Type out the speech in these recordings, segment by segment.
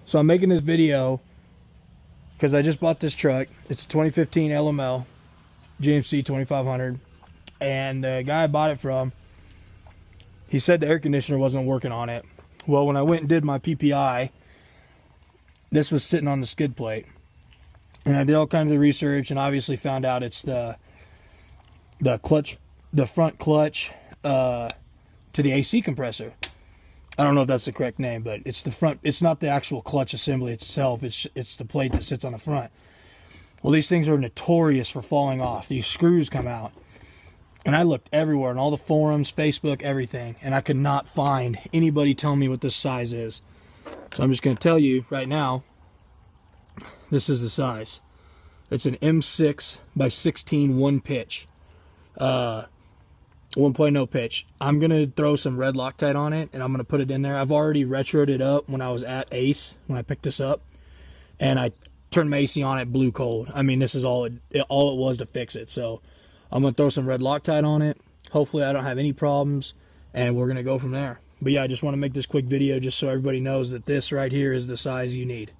So I'm making this video because I just bought this truck. It's a 2015 LML GMC 2500, and the guy I bought it from, he said the air conditioner wasn't working on it. Well, when I went and did my PPI, this was sitting on the skid plate, and I did all kinds of research and obviously found out it's the clutch, the front clutch to the AC compressor. I don't know if that's the correct name, but it's the front. It's not the actual clutch assembly itself. It's the plate that sits on the front. Well, these things are notorious for falling off. These screws come out. And I looked everywhere in all the forums, Facebook, everything, and I could not find anybody telling me what this size is. So I'm just going to tell you right now, this is the size. It's an M6 by 16 one pitch. 1.0 pitch. I'm going to throw some red Loctite on it, and I'm going to put it in there. I've already retroed it up when I was at Ace, when I picked this up, and I turned my AC on, it blew cold. I mean, this is all it was to fix it. So I'm going to throw some red Loctite on it. Hopefully I don't have any problems, and we're going to go from there. But yeah, I just want to make this quick video just so everybody knows that this right here is the size you need.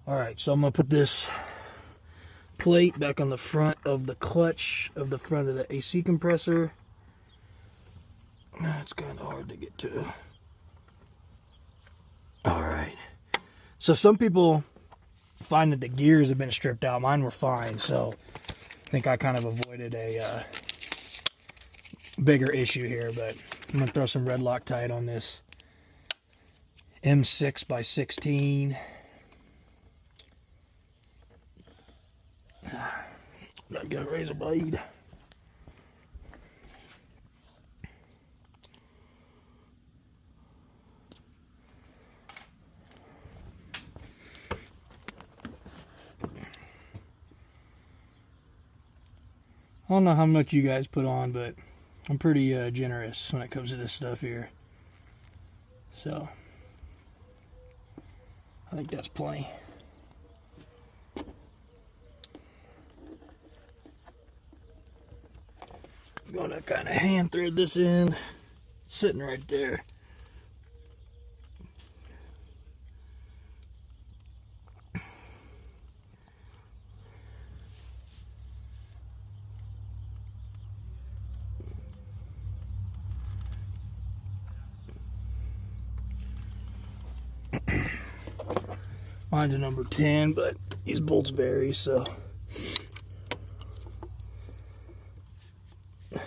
Alright, so I'm going to put this plate back on the front of the clutch of the front of the AC compressor. It's kind of hard to get to. Alright, so some people find that the gears have been stripped out. Mine were fine, so I think I kind of avoided a bigger issue here. But I'm going to throw some red Loctite on this M6 by 16. Gotta get a razor blade. I don't know how much you guys put on, but I'm pretty generous when it comes to this stuff here. So I think that's plenty. I'm gonna kind of hand thread this in, sitting right there. Mine's a number 10, but these bolts vary, so a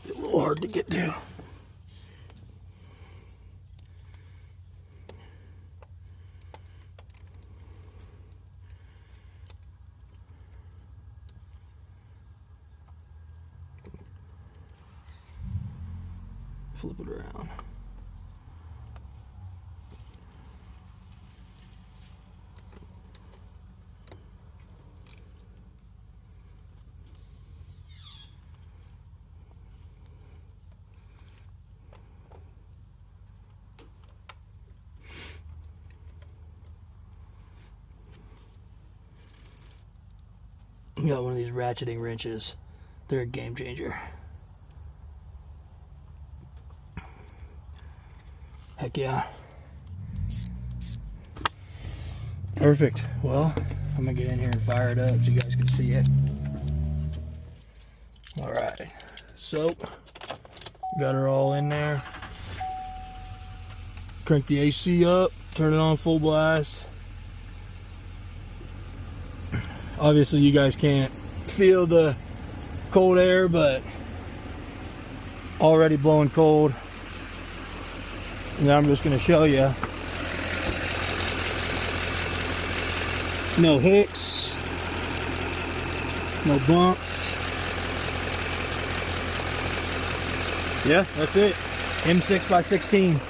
little hard to get to. Flip it around. You got one of these ratcheting wrenches. They're a game changer. Heck yeah. Perfect. Well, I'm gonna get in here and fire it up so you guys can see it. Alright. So, got her all in there. Crank the AC up, turn it on full blast. Obviously you guys can't feel the cold air, but already blowing cold. And I'm just going to show you. No hicks, no bumps. Yeah, that's it. M6 by 16.